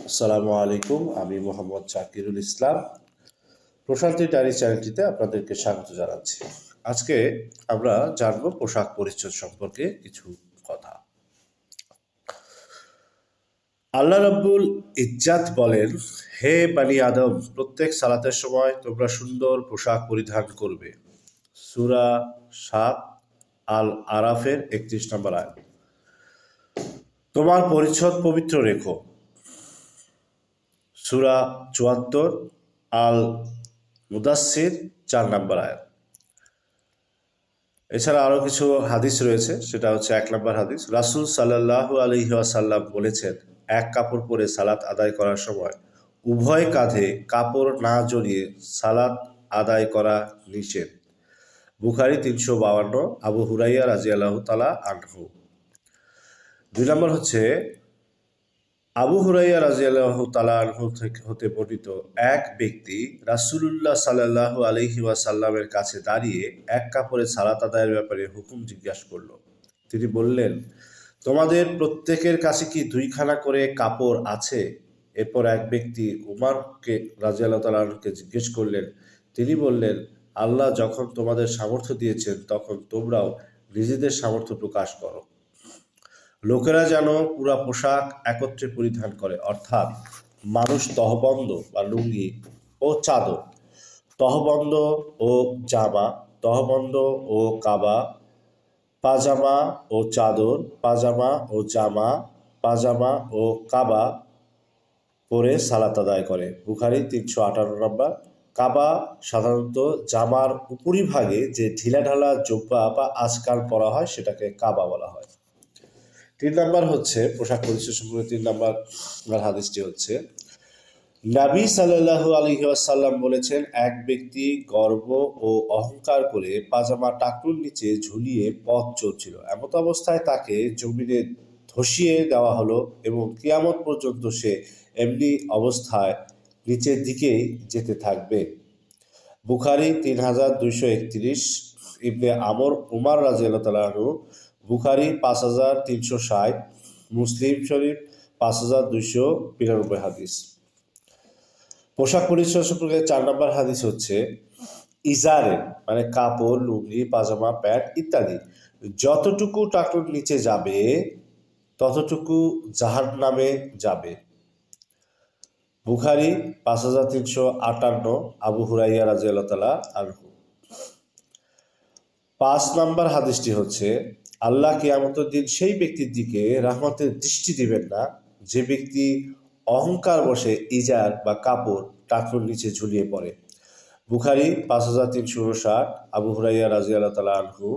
আসসালামু আলাইকুম, আমি মোহাম্মদ জাকিরুল ইসলাম। প্রশান্তি ডায়েরি চ্যানেলটিতে আপনাদেরকে স্বাগত জানাচ্ছি। আজকে আমরা জানবো পোশাক পরিচ্ছদ সম্পর্কে কিছু কথা। আল্লাহ রাব্বুল ইজ্জাত বলেন, হে বানি আদম, প্রত্যেক সালাতের সময় তোমরা সুন্দর পোশাক পরিধান করবে। সূরা ৭ আল আরাফের ৩১ নম্বর আয়াত। তোমার পরিচ্ছদ পবিত্র রেখো। সূরা ৭৪ আল মুদাসসির ৪ নম্বর আয়াত। এছাড়া আরও কিছু হাদিস রয়েছে, সেটা হচ্ছে ১ নম্বর হাদিস। রাসূল সাল্লাল্লাহু আলাইহি ওয়াসাল্লাম বলেছেন, এক কাপড় পরে সালাত আদায় করার সময় উভয় কাঁধে কাপড় না জড়িয়ে সালাত আদায় করা নিষেধ। বুখারী ৩৫২, আবু হুরাইরা রাদিয়াল্লাহু তাআলা আনহু। ২ নম্বর হচ্ছে আবু হুরাইরা রাদিয়াল্লাহু তাআলা আনহু হতে বর্ণিত, এক ব্যক্তি রাসূলুল্লাহ সাল্লাল্লাহু আলাইহি ওয়াসাল্লামের কাছে দাঁড়িয়ে এক কাপড়ে সালাত আদায়ের ব্যাপারে হুকুম জিজ্ঞাসা করল। তিনি বললেন, তোমাদের প্রত্যেকের কাছে কি দুইখানা করে কাপড় আছে? এরপর এক ব্যক্তি উমরকে রাদিয়াল্লাহু তাআলা আনহুকে জিজ্ঞেস করলেন। তিনি বললেন, আল্লাহ যখন তোমাদের সামর্থ্য দিয়েছেন তখন তোমরাও নিজেদের সামর্থ্য প্রকাশ করো। লোকেরা যেন পুরা পোশাক একত্রে পরিধান করে, অর্থাৎ মানুষ তহবন্দ বা লুঙ্গি ও চাদর, তহবন্দ ও জামা, তহবন্দ ও কাবা, পাজামা ও চাদর, পাজামা ও জামা, পাজামা ও কাবা পরে সালাত আদায় করে। বুখারী ৩৫৮ নম্বর। কাবা সাধারণত জামার উপরিভাগে যে ঢিলাঢালা জুব্বা বা আজকাল পরা হয় সেটাকে কাবা বলা হয়। ৩ নম্বর হচ্ছে পোশাক পরিচ্ছদ সম্পর্কে ৩ নম্বর হাদিসটি হচ্ছে, নবী সাল্লাল্লাহু আলাইহি ওয়াসাল্লাম বলেছেন, এক ব্যক্তি গর্ব ও অহংকার করে পাজামা টাকনুর নিচে ঝুলিয়ে পথ চলছিল। এমত অবস্থায় তাকে জমিনে ধসিয়ে দেওয়া হলো এবং কিয়ামত পর্যন্ত সে এমনি অবস্থায় নিচের দিকেই যেতে থাকবে। বুখারী ৩২৩১, ইবনে উমর রাদিয়াল্লাহু তাআলা আনহু। বুখারী ৫৩৬০, মুসলিম শরীফ ৫২৯২ হাদিস। পোশাক পরিচ্ছদ সম্পর্কে ৪ নম্বর হাদিস হচ্ছে, ইজারে মানে কাপড়, লুঙ্গি, পাজামা, প্যান্ট ইত্যাদি যতটুকু টাকনুর নিচে যাবে ততটুকু জাহান্নামে যাবে। বুখারী ৫৩৫৮, আবু হুরাইরা রাদিয়াল্লাহু তাআলা আনহু। ৫ নম্বর হাদিসটি হচ্ছে, আল্লাহ কিয়ামতের দিন সেই ব্যক্তির দিকে রহমতের দৃষ্টি দিবেন না যে ব্যক্তি অহংকার বশে ইজার বা কাপড় টাকনুর নিচে ঝুলিয়ে পড়ে। বুখারী ৫৩৫৯, আবু হুরাইরা রাদিয়াল্লাহু তাআলা আনহু।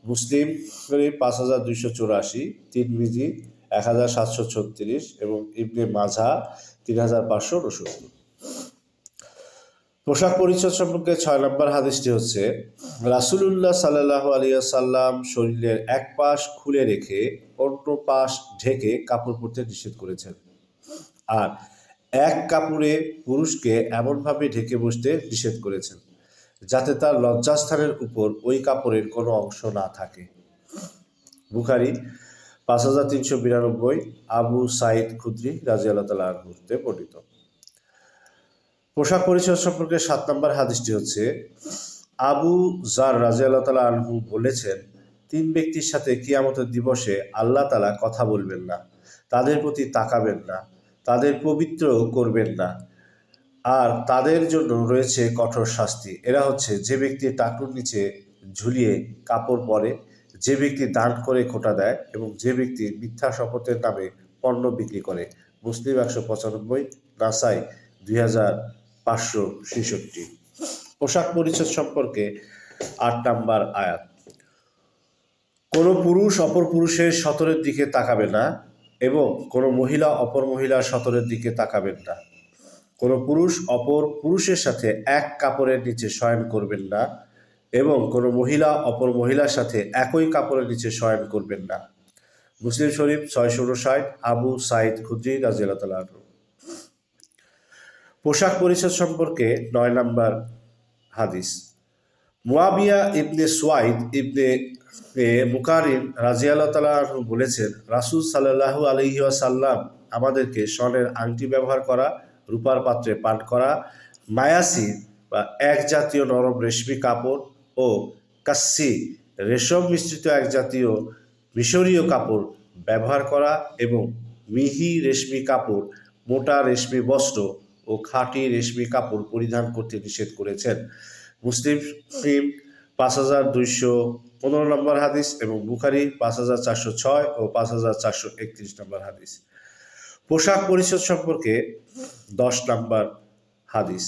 মুসলিম শরীফ ৫২৮৪, তিরমিজি ১৭৩৬ এবং ইবনে মাজাহ ৩৫৬৯। পোশাক পরিচ্ছদ সম্পর্কে ৬ নম্বর হাদিসটি হচ্ছে, রাসূলুল্লাহ সাল্লাল্লাহু আলাইহি ওয়াসাল্লাম শরীরের এক পাশ খুলে রেখে অন্য পাশ ঢেকে কাপড় পরতে নিষেধ করেছেন, আর এক কাপড়ে পুরুষকে এমনভাবে ঢেকে বসতে নিষেধ করেছেন যাতে তার লজ্জাস্থানের উপর ওই কাপড়ের কোনো অংশ না থাকে। বুখারী ৫৩৯২, আবু সাঈদ খুদরি রাদিয়াল্লাহু তাআলা আনহু হতে বর্ণিত। পোশাক পরিচ্ছদ সম্পর্কে ৭ নম্বর হাদিসটি হচ্ছে, আবু যার রাদিয়াল্লাহু তাআলা আনহু বলেছেন, ৩ ব্যক্তির সাথে কিয়ামতের দিবসে আল্লাহ তাআলা কথা বলবেন না, তাদের প্রতি তাকাবেন না, তাদের পবিত্র করবেন না, আর তাদের জন্য রয়েছে কঠোর শাস্তি। এরা হচ্ছে, যে ব্যক্তি টাকনুর নিচে ঝুলিয়ে কাপড় পরে, যে ব্যক্তি দান করে খোঁটা দেয় এবং যে ব্যক্তি মিথ্যা শপথের নামে পণ্য বিক্রি করে। মুসলিম ১৯৫, নাসাই ২৫৬৬। পোশাক পরিচ্ছদ সম্পর্কে ৮ নম্বর আয়াত, কোনো পুরুষ অপর পুরুষের সতরের দিকে তাকাবে না এবং কোনো মহিলা অপর মহিলার সতরের দিকে তাকাবেন না। কোনো পুরুষ অপর পুরুষের সাথে এক কাপড়ের নিচে শয়ন করবেন না এবং কোনো মহিলা অপর মহিলার সাথে একই কাপড়ের নিচে শয়ন করবেন না। মুসলিম শরীফ ৬৫৯, আবু সাঈদ খুদরি রাদিয়াল্লাহু তাআলা আনহু। পোশাক পরিচ্ছদ সম্পর্কে ৯ নম্বর হাদিস, মুয়াবিয়া ইবনে সুয়াইদ ইবনে মুকারিন রাদিয়াল্লাহু তাআলা আনহু বলেছেন, রাসূল সাল্লাল্লাহু আলাইহি ওয়াসাল্লাম আমাদেরকে স্বর্ণের আংটি ব্যবহার করা, রূপার পাত্রে পান করা, মায়াসির বা এক জাতীয় নরম রেশমি কাপড় ও কাচ্ছি রেশম মিশ্রিত এক জাতীয় মিশরীয় কাপড় ব্যবহার করা এবং মিহি রেশমি কাপড়, মোটা রেশমি বস্ত্র ও খাঁটি রেশমি কাপড় পরিধান করতে নিষেধ করেছেন। মুসলিম 5215 নম্বর হাদিস এবং বুখারী 5406 ও 5431 নম্বর হাদিস। পোশাক পরিচ্ছদ সম্পর্কে 10 নম্বর হাদিস।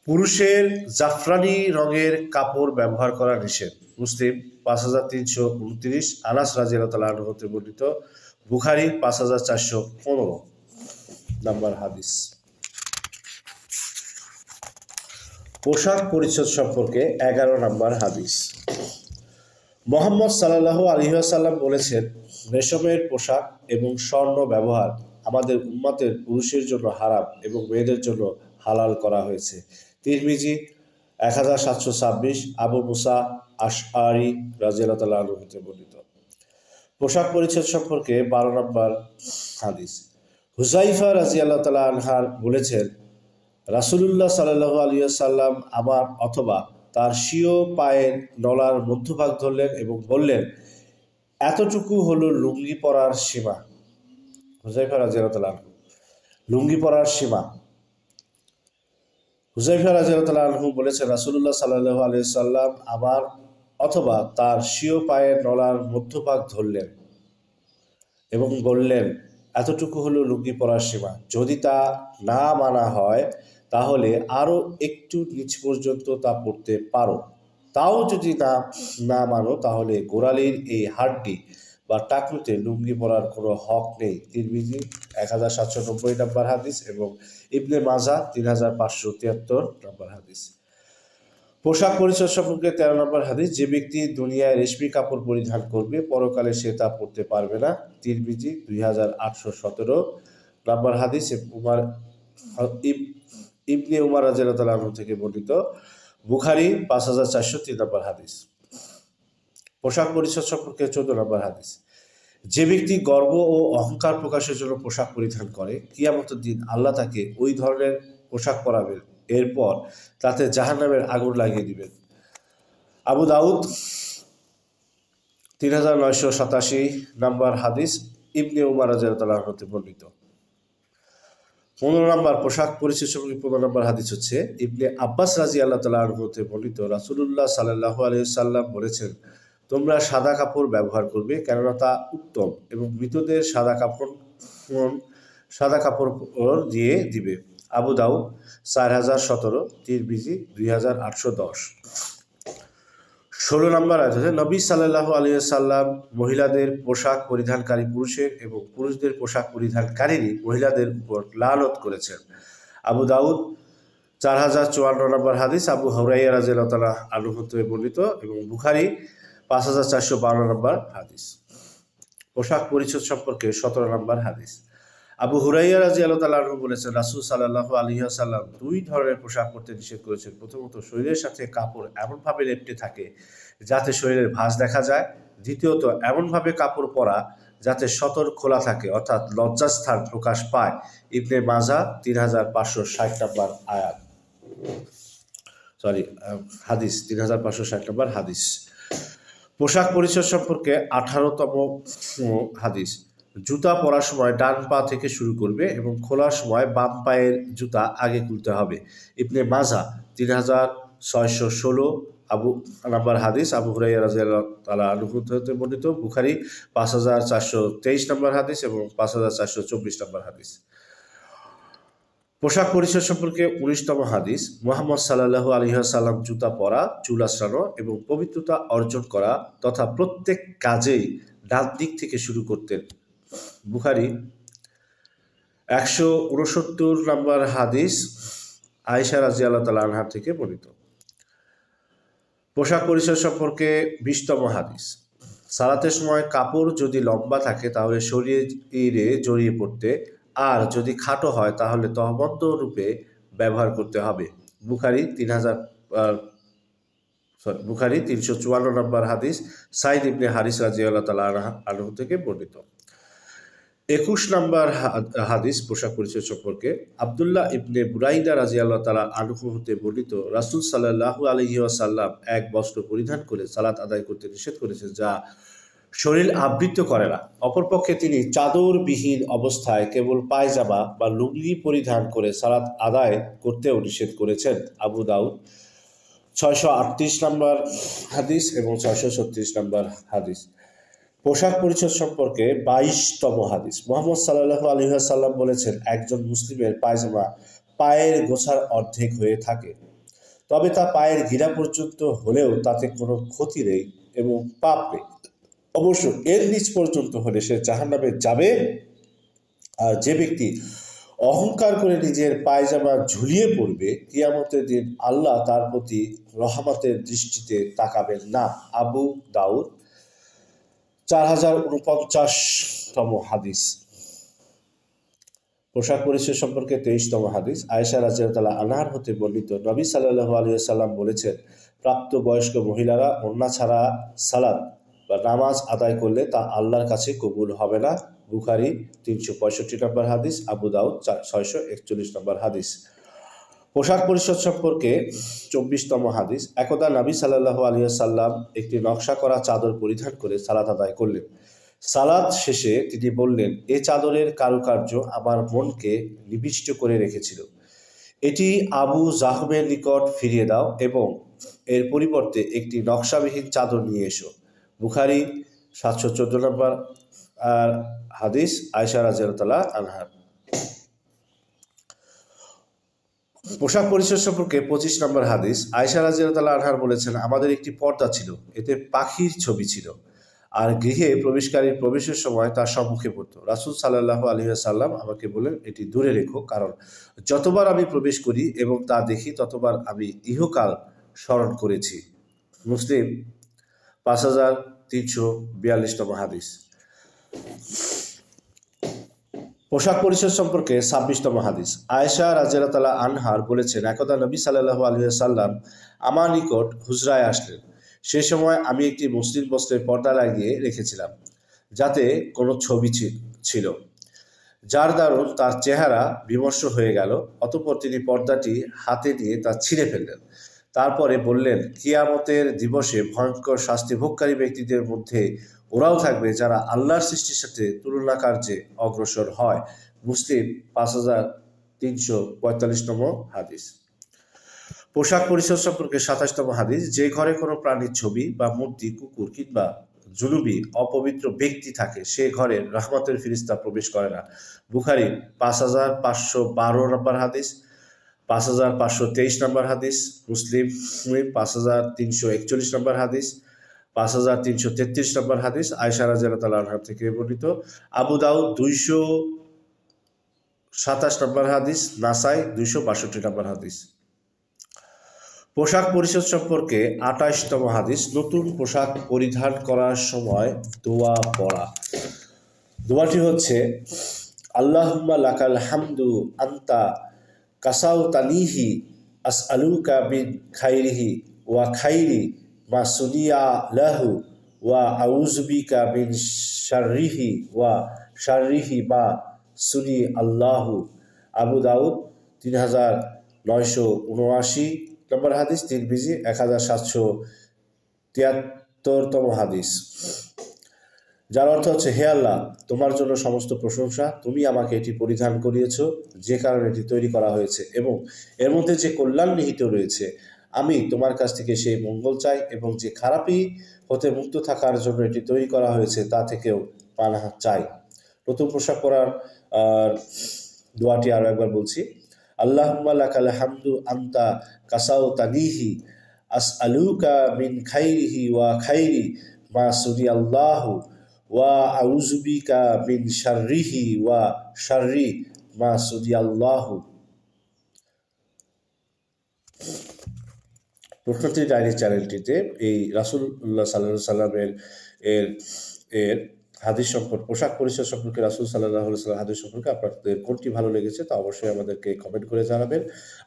পুরুষের জাফরানি রঙের কাপড় ব্যবহার করা নিষেধ। মুসলিম 5329, আনাস রাদিয়াল্লাহু আনহু হতে বর্ণিত, বুখারী 5415 নম্বর হাদিস। পোশাক পরিচ্ছদ সম্পর্কে 11 নম্বর হাদিস। মুহাম্মদ সাল্লাল্লাহু আলাইহি ওয়াসাল্লাম বলেছেন, রেশমের পোশাক এবং স্বর্ণ ব্যবহার আমাদের উম্মতের পুরুষের জন্য হারাম এবং মেয়েদের জন্য হালাল করা হয়েছে। তিরমিজি 1726, আবু মুসা আশআরি রাদিয়াল্লাহু আনহু হতে বর্ণিত। পোশাক পরিচ্ছদ সম্পর্কে 12 নম্বর হাদিস। হুযায়ফা রাদিয়াল্লাহু আনহা বলেছেন, রাসূলুল্লাহ সাল্লাল্লাহু আলাইহি ওয়াসাল্লাম আমার অথবা তার স্বীয় পায়ের নলার মধ্যভাগ ধরলেন এবং বললেন, এতটুকু হলো লুঙ্গি পরার সীমা। হুযায়ফা রাদিয়াল্লাহু আনহু, লুঙ্গি পরার সীমা। হুযায়ফা রাদিয়াল্লাহু আনহু বলেছেন, রাসূলুল্লাহ সাল্লাল্লাহু আলাইহি ওয়াসাল্লাম আমার অথবা তার স্বীয় পায়ের নলার মধ্যভাগ ধরলেন এবং বললেন, এতটুকু হলো লুঙ্গি পরার সীমা। যদি তা না মানা হয় তাহলে আরো একটু নিচ পর্যন্ত তা পড়তে পারো। তাও যদি না মানো তাহলে গোড়ালির এই হাড্ডি বা টাকনুতে লুঙ্গি পরার কোনো হক নেই। তিরমিজি 1790 নম্বর হাদিস এবং ইবনে মাজাহ 3573 নম্বর হাদিস। পোশাক পরিচ্ছদ সম্পর্কে 13 নম্বর হাদিস। যে ব্যক্তি দুনিয়ায় রেশমি কাপড় পরিধান করবে, পরকালে সে তা পরতে পারবে না। তিরমিজি 2817 নম্বর হাদিস। ইবনে উমর রাদিয়াল্লাহু আনহু থেকে বর্ণিত, বুখারী 5403 নম্বর হাদিস। পোশাক পরিচ্ছদ সম্পর্কে 14 নম্বর হাদিস। যে ব্যক্তি গর্ব ও অহংকার প্রকাশের জন্য পোশাক পরিধান করে, কিয়ামতের দিন আল্লাহ তাকে ওই ধরনের পোশাক পরাবেন, এরপর তাতে জাহান্নামের আগুন লাগিয়ে দিবেন। আবু দাউদ 3987 নম্বর হাদিস। ইবনে উমর রাদিয়াল্লাহু আনহু হতে বর্ণিত। 15 নম্বর পোশাক পরিচ্ছদ সম্পর্কে 15 নম্বর হাদিস হচ্ছে ইবনে আব্বাস রাদিয়াল্লাহু আনহু হতে বর্ণিত, রাসূলুল্লাহ সাল্লাল্লাহু আলাইহি ওয়াসাল্লাম বলেছেন, তোমরা সাদা কাপড় ব্যবহার করবে, কেননা তা উত্তম, এবং মৃতদের সাদা কাপড় দিয়ে দিবে। আবু দাউদ 4017, তিরমিজি 2810। 16 নম্বর আয়াত হচ্ছে, নবী সাল্লাল্লাহু আলাইহি ওয়াসাল্লাম মহিলাদের পোশাক পরিধানকারী পুরুষের এবং পুরুষদের পোশাক পরিধানকারীর মহিলাদের উপর লানত করেছেন। আবু দাউদ 4054 নম্বর হাদিস। আবু হুরায়রা রাদিয়াল্লাহু আনহু হতে বর্ণিত এবং বুখারী 5452 নম্বর হাদিস। পোশাক পরিচ্ছদ সম্পর্কে 17 নম্বর হাদিস। আবু হুরায়রা রাদিয়াল্লাহু আনহু বলেছেন, রাসূল সাল্লাল্লাহু আলাইহি ওয়াসাল্লাম 2 ধরনের পোশাক পরতে নিষেধ করেছেন। প্রথমত, শরীরের সাথে কাপড় এমনভাবে লেপ্টে থাকে যাতে শরীরের ভাঁজ দেখা যায়। দ্বিতীয়ত, এমনভাবে কাপড় পরা যাতে সতর খোলা থাকে, অর্থাৎ লজ্জাস্থান প্রকাশ পায়। ইবনে মাজাহ 3560 নম্বর হাদিস। 3560 নম্বর হাদিস। পোশাক পরিচ্ছদ সম্পর্কে 18তম হাদিস। জুতা পরার সময় ডান পা থেকে শুরু করবে এবং খোলার সময় বাম পায়ের জুতা আগে খুলতে হবে। ইবনে মাজাহ 3616 নম্বর হাদিস। আবু হুরায়রা রাদিয়াল্লাহু আনহু হতে বর্ণিত, বুখারী 5423 নম্বর হাদিস এবং 5424 নম্বর হাদিস। পোশাক পরিচ্ছদ সম্পর্কে 19তম হাদিস। মুহাম্মদ সাল্লাল্লাহু আলাইহি ওয়াসাল্লাম জুতা পরা, চুল আঁচড়ানো এবং পবিত্রতা অর্জন করা তথা প্রত্যেক কাজেই ডান দিক থেকে শুরু করতেন। বুখারী 169 নম্বর হাদিস, আয়েশা রাদিয়াল্লাহু আনহা থেকে বর্ণিত। পোশাক পরিচ্ছদ সম্পর্কে 20তম হাদিস। সালাতের সময় কাপড় যদি লম্বা থাকে তাহলে শরীরে জড়িয়ে পড়তে, আর যদি খাটো হয় তাহলে তহবদ্ধ রূপে ব্যবহার করতে হবে। বুখারী 354 নম্বর হাদিস। সাইদ ইবনে হারিস রাদিয়াল্লাহু আনহু থেকে বর্ণিত। 21 নম্বর হাদিস পোশাক পরিচ্ছদ সম্পর্কে। আব্দুল্লাহ ইবনে বুরাইদা রাদিয়াল্লাহু তাআলা আনহু হতে বর্ণিত, রাসূল সাল্লাল্লাহু আলাইহি ওয়াসাল্লাম এক বস্ত্র পরিধান করে সালাত আদায় করতে নিষেধ করেছেন যা শরীর আবৃত করে না। অপরপক্ষে তিনি চাদরবিহীন অবস্থায় কেবল পায়জামা বা লুঙ্গি পরিধান করে সালাত আদায় করতেও নিষেধ করেছেন। আবু দাউদ 638 নম্বর হাদিস এবং 636 নম্বর হাদিস। পোশাক পরিচ্ছদ সম্পর্কে 22তম হাদিস। মুহাম্মদ সাল্লাল্লাহু আলাইহি ওয়াসাল্লাম বলেছেন, একজন মুসলিমের পায়জামা পায়ের গোছার অর্ধেক হয়ে থাকে, তবে তা পায়ের গিরা পর্যন্ত হলেও তাতে কোনো ক্ষতি নেই এবং পাপ নেই। অবশ্য এর নিচ পর্যন্ত হলে সে জাহান্নামে যাবে। আর যে ব্যক্তি অহংকার করে নিজের পায়জামা ঝুলিয়ে পড়বে, কিয়ামতের দিন আল্লাহ তার প্রতি রহমতের দৃষ্টিতে তাকাবেন না। আবু দাউদ 4049তম হাদিস। পোশাক পরিচ্ছদ সম্পর্কে 23তম হাদিস। আয়েশা রাদিয়াল্লাহু আনহার হতে বর্ণিত, নবী সাল্লাল্লাহু আলাইহি ওয়াসাল্লাম বলেছেন, প্রাপ্তবয়স্ক মহিলারা ওড়না ছাড়া সালাত বা নামাজ আদায় করলে তা আল্লাহর কাছে কবুল হবে না। বুখারী 365 নম্বর হাদিস, আবু দাউদ 641 নম্বর হাদিস। পোশাক পরিচ্ছদ সম্পর্কে 24তম হাদিস। একদা নবী সাল্লাল্লাহু আলাইহি ওয়াসাল্লাম একটি নকশা করা চাদর পরিধান করে সালাত আদায় করলেন। সালাত শেষে তিনি বললেন, এ চাদরের কারুকার্য আমার মনকে নিবিষ্ট করে রেখেছিল। এটি আবু জাহমের নিকট ফিরিয়ে দাও এবং এর পরিবর্তে একটি নকশাবিহীন চাদর নিয়ে এসো। বুখারী 714 নম্বর আর হাদিস। আয়েশা রাদিয়াল্লাহু আনহা। পোশাক পরিচ্ছদ সম্পর্কে 25 নম্বর হাদিস। আয়েশা রাদিয়াল্লাহু আনহা বলেছেন, আমাদের একটি পর্দা ছিল, এতে পাখির ছবি ছিল, আর গৃহে প্রবেশকারীর প্রবেশের সময় তার সম্মুখে পড়তো। রাসূল সাল্লাল্লাহু আলাইহি ওয়াসাল্লাম আমাকে বললেন, এটি দূরে রেখো, কারণ যতবার আমি প্রবেশ করি এবং তা দেখি ততবার আমি ইহকাল স্মরণ করেছি। মুসলিম 5342তম হাদিস। পোশাক পরিচ্ছদ সম্পর্কে 26তম হাদিস। আয়েশা রাদিয়াল্লাহু আনহার বলেছেন, একদা নবী সাল্লাল্লাহু আলাইহি ওয়াসাল্লাম আমার নিকট হুজরায় আসলেন। সে সময় আমি একটি মসলিন বস্ত্রের পর্দা লাগিয়ে রেখেছিলাম, যাতে কোনো ছবি ছিল, যার দারুণ তার চেহারা বিমর্ষ হয়ে গেল। অতঃপর তিনি পর্দাটি হাতে নিয়ে তা ছিঁড়ে ফেললেন। তারপরে বললেন, কিয়ামতের দিবসে ভয়ঙ্কর শাস্তি ভোগকারী ব্যক্তিদের মধ্যে ওরাও থাকবে যারা আল্লাহর সৃষ্টির সাথে তুলনা কার্যে অগ্রসর হয়। মুসলিম 5345তম হাদিস। পোশাক পরিচ্ছদ সম্পর্কে 27তম হাদিস। যে ঘরে কোনো প্রাণীর ছবি বা মূর্তি, কুকুর কিংবা জুনুবি অপবিত্র ব্যক্তি থাকে, সে ঘরে রহমতের ফিরিস্তা প্রবেশ করে না। বুখারী 5512 নম্বর হাদিস, 5523 নম্বর হাদিস। মুসলিম 5341 নম্বর হাদিস, 5333 নম্বর হাদিস। আয়েশা রাদিয়াল্লাহু আনহা থেকে বর্ণিত। আবু দাউদ 227 নম্বর হাদিস, নাসাই 262 নম্বর হাদিস। পোশাক পরিচ্ছদ সম্পর্কে 28তম হাদিস। নতুন পোশাক পরিধান করার সময় দোয়া পড়া। দোয়াটি হচ্ছে, আল্লাহুম্মা লাকাল হামদু আনতা কাসাউতানিহি আসআলুকা বিন খাইরিহি ওয়া খাইরি মা সুনিয়া লাহু ওয়া আউযু বিকা মিন শাররিহি ওয়া শাররিহি মা সুনি আল্লাহু। আবু দাউদ 3979 নম্বর হাদিস, তিরমিজি 1773তম হাদিস। যার অর্থ হচ্ছে, হে আল্লাহ, তোমার জন্য সমস্ত প্রশংসা, তুমি আমাকে এটি পরিধান করিয়েছ যে কারণে এটি তৈরি করা হয়েছে, এবং এর মধ্যে যে কল্যাণ নিহিত রয়েছে, আমি তোমার কাছ থেকে সেই মঙ্গল চাই, এবং যে খারাপই হতে মুক্ত থাকার জন্য এটি তৈরি করা হয়েছে তা থেকেও পানাহ চাই। নতুন পোশাক পরার দোয়াটি আরো একবার বলছি। আল্লাহুম্মা লাকাল হামদু আনতা কাসাউতানিহি আসআলুকা মিন খাইরিহি ওয়া খাইরি মা সুনি আল্লাহু ওয়া আউযু বিকা মিন শাররিহি ওয়া শাররি মা সুনি আল্লাহু। প্রশ্নোত্তর ডায়েরি চ্যানেলটিতে এই রাসূলুল্লাহ সাল্লাল্লাহু আলাইহি সাল্লামের এর হাদিস সম্পর্কে, পোশাক পরিচ্ছদ সম্পর্কে, রাসূল সাল্লাল্লাহু আলাইহি ওয়াসাল্লাম হাদিস সম্পর্কে আপনাদের কোনটি ভালো লেগেছে তা অবশ্যই আমাদেরকে কমেন্ট করে জানাবেন।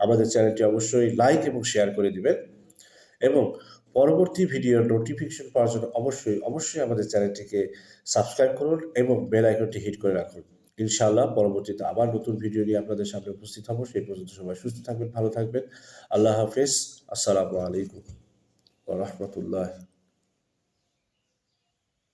আমাদের চ্যানেলটি অবশ্যই লাইক এবং শেয়ার করে দিবেন, এবং পরবর্তী ভিডিওর নোটিফিকেশন পাওয়ার জন্য অবশ্যই আমাদের চ্যানেলটিকে সাবস্ক্রাইব করুন এবং বেল আইকনটি হিট করে রাখুন। ইনশাআল্লাহ পরবর্তীতে আবার নতুন ভিডিও নিয়ে আপনাদের সামনে উপস্থিত হব। সেই পর্যন্ত সবাই সুস্থ থাকবেন, ভালো থাকবেন। আল্লাহ হাফেজ। আসসালামু আলাইকুম ওয়া রাহমাতুল্লাহ।